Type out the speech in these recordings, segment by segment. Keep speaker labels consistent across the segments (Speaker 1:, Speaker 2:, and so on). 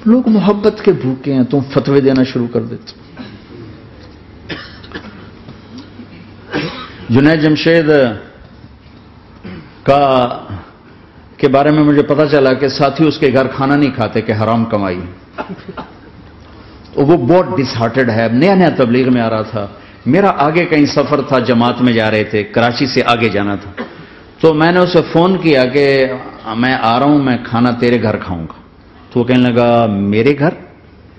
Speaker 1: لوگ محبت کے بھوکے ہیں، تم فتوے دینا شروع کر دیتے. جنید جمشید کے بارے میں مجھے پتا چلا کہ ساتھی اس کے گھر کھانا نہیں کھاتے کہ حرام کمائی. وہ بہت ڈس ہارٹڈ ہے، نیا نیا تبلیغ میں آ رہا تھا. میرا آگے کہیں سفر تھا، جماعت میں جا رہے تھے، کراچی سے آگے جانا تھا. تو میں نے اسے فون کیا کہ میں آ رہا ہوں، میں کھانا تیرے گھر کھاؤں گا. تو وہ کہنے لگا میرے گھر؟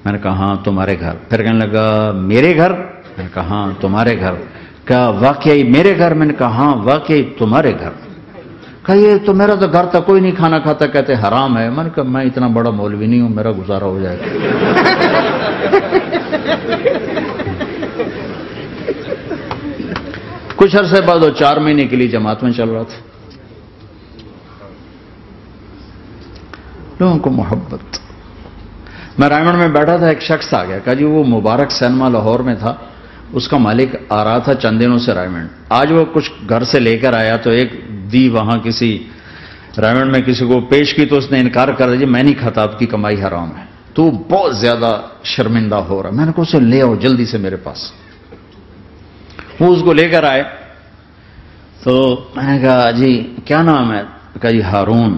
Speaker 1: میں نے کہا ہاں تمہارے گھر. پھر کہنے لگا میرے گھر؟ میں نے کہا ہاں تمہارے گھر. کہا واقعی میرے گھر؟ میں نے کہا ہاں واقعی تمہارے گھر. کہا یہ تو میرا تو گھر تھا، کوئی نہیں کھانا کھاتا، کہتے حرام ہے. میں نے کہا میں اتنا بڑا مولوی نہیں ہوں، میرا گزارا ہو جائے گا. کچھ عرصے بعد وہ 4 مہینے کے لیے جماعت میں چل رہا تھا. لوگوں کو محبت. میں رائمنڈ میں بیٹھا تھا، ایک شخص آ گیا، کہا جی وہ مبارک سینما لاہور میں تھا، اس کا مالک آ رہا تھا چند دنوں سے رائمنڈ. آج وہ کچھ گھر سے لے کر آیا تو ایک دی وہاں کسی رائمنڈ میں کسی کو پیش کی تو اس نے انکار کر دیا، میں نہیں کھاتا، آپ کی کمائی حرام ہے. تو بہت زیادہ شرمندہ ہو رہا. میں نے کہا اسے لے آؤ جلدی سے میرے پاس. وہ اس کو لے کر آئے تو میں نے کہا جی کیا نام ہے؟ کہا جی ہارون.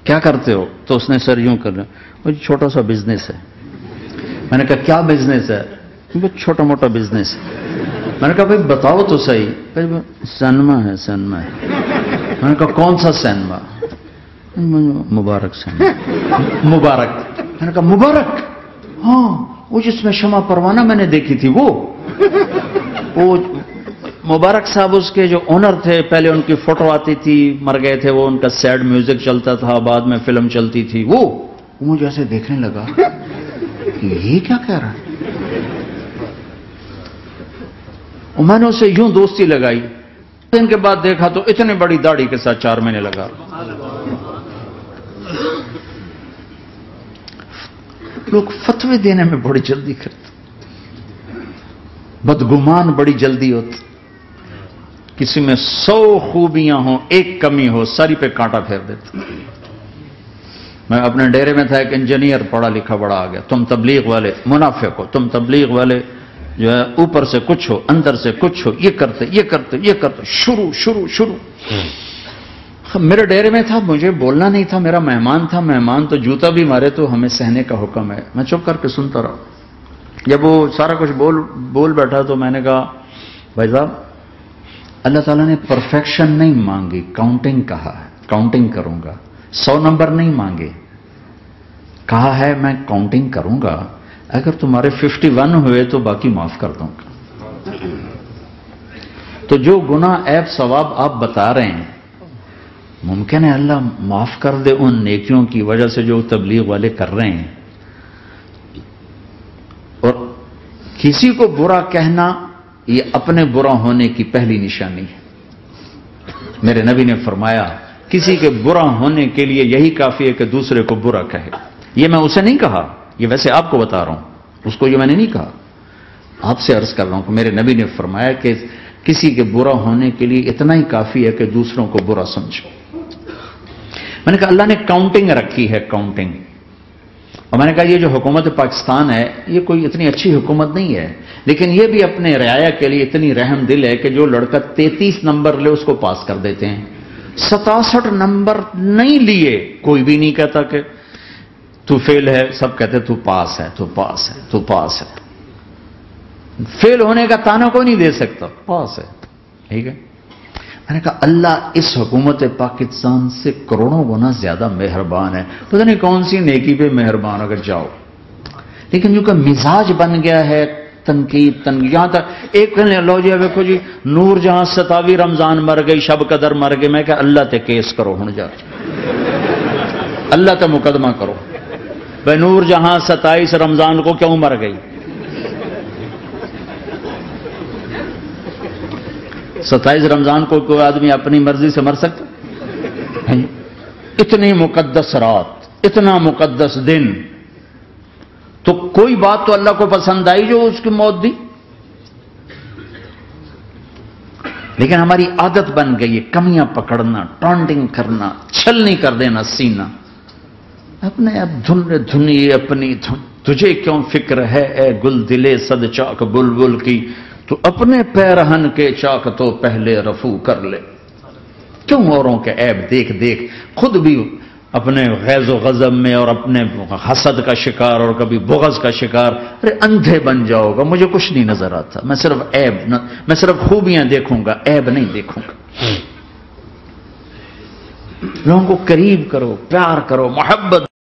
Speaker 1: کیا کرتے ہو؟ تو اس نے سر یوں کر رہا، وہ چھوٹا سا بزنس ہے. میں نے کہا کیا بزنس ہے؟ چھوٹا موٹا بزنس. میں نے کہا بھائی بتاؤ تو صحیح. سینما ہے. سینما ہے. میں نے کہا کون سا سینما؟ مبارک سینما. مبارک. میں نے کہا مبارک؟ ہاں وہ جس میں شمع پروانہ میں نے دیکھی تھی وہ مبارک صاحب اس کے جو اونر تھے، پہلے ان کی فوٹو آتی تھی، مر گئے تھے وہ، ان کا سیڈ میوزک چلتا تھا، بعد میں فلم چلتی تھی. وہ مجھے ایسے دیکھنے لگا کہ یہ کیا کہہ رہا ہے. اور میں نے اسے یوں دوستی لگائی. دن کے بعد دیکھا تو اتنے بڑی داڑھی کے ساتھ 4 مہینے لگا. لوگ فتوے دینے میں بڑی جلدی کرتے، بدگمان بڑی جلدی ہوتی. کسی میں 100 خوبیاں ہوں، ایک کمی ہو، ساری پہ کانٹا پھیر دیتے. میں اپنے ڈیرے میں تھا، ایک انجینئر پڑھا لکھا بڑا آ گیا، تم تبلیغ والے منافق ہو، تم تبلیغ والے جو ہے اوپر سے کچھ ہو اندر سے کچھ ہو، یہ کرتے یہ کرتے یہ کرتے. شروع میرے ڈیرے میں تھا، مجھے بولنا نہیں تھا، میرا مہمان تھا. مہمان تو جوتا بھی مارے تو ہمیں سہنے کا حکم ہے. میں چپ کر کے سنتا رہا. جب وہ سارا کچھ بول بیٹھا تو میں نے کہا بھائی صاحب اللہ تعالیٰ نے پرفیکشن نہیں مانگی، کاؤنٹنگ کہا ہے، کاؤنٹنگ کروں گا. 100 نمبر نہیں مانگے، کہا ہے میں کاؤنٹنگ کروں گا، اگر تمہارے 51 ہوئے تو باقی معاف کر دوں گا. تو جو گناہ عیب ثواب آپ بتا رہے ہیں ممکن ہے اللہ معاف کر دے ان نیکیوں کی وجہ سے جو تبلیغ والے کر رہے ہیں. اور کسی کو برا کہنا یہ اپنے برا ہونے کی پہلی نشانی ہے. میرے نبی نے فرمایا کسی کے برا ہونے کے لیے یہی کافی ہے کہ دوسرے کو برا کہے. یہ میں اسے نہیں کہا، یہ ویسے آپ کو بتا رہا ہوں، اس کو یہ میں نے نہیں کہا، آپ سے عرض کر رہا ہوں کہ میرے نبی نے فرمایا کہ کسی کے برا ہونے کے لیے اتنا ہی کافی ہے کہ دوسروں کو برا سمجھو. میں نے کہا اللہ نے کاؤنٹنگ رکھی ہے، کاؤنٹنگ. اور میں نے کہا یہ جو حکومت پاکستان ہے یہ کوئی اتنی اچھی حکومت نہیں ہے، لیکن یہ بھی اپنے رعایا کے لیے اتنی رحم دل ہے کہ جو لڑکا 33 نمبر لے اس کو پاس کر دیتے ہیں. 67 نمبر نہیں لیے کوئی بھی نہیں کہتا کہ تو فیل ہے، سب کہتے تو پاس ہے، تو پاس ہے، تو پاس ہے. فیل ہونے کا تانا کوئی نہیں دے سکتا، پاس ہے. ٹھیک ہے. میں نے کہا اللہ اس حکومت پاکستان سے کروڑوں گنا زیادہ مہربان ہے. پتہ نہیں کون سی نیکی پہ مہربان اگر جاؤ، لیکن جو کہ مزاج بن گیا ہے تنقید. یہاں تک ایک کہنے لو جی دیکھو جی نور جہاں 27 رمضان مر گئی، شب قدر مر گئی. میں کہ اللہ تے کیس کرو ہن جا، اللہ تے مقدمہ کرو بھائی نور جہاں 27 رمضان کو کیوں مر گئی. 27 رمضان کو کوئی آدمی اپنی مرضی سے مر سکتا؟ اتنی مقدس رات، اتنا مقدس دن، تو کوئی بات تو اللہ کو پسند آئی جو اس کی موت دی. لیکن ہماری عادت بن گئی ہے کمیاں پکڑنا، ٹانٹنگ کرنا، چھلنی کر دینا سینہ. اپنے اب دھنیے اپنی دھن، تجھے کیوں فکر ہے اے گل دلے صد چاک بلبل کی، تو اپنے پیرہن کے چاک تو پہلے رفو کر لے۔ کیوں اوروں کے عیب دیکھ دیکھ خود بھی اپنے غیظ و غضب میں اور اپنے حسد کا شکار اور کبھی بغض کا شکار؟ ارے اندھے بن جاؤ گا، مجھے کچھ نہیں نظر آتا، میں صرف عیب میں صرف خوبیاں دیکھوں گا، عیب نہیں دیکھوں گا۔ لوگوں کو قریب کرو، پیار کرو، محبت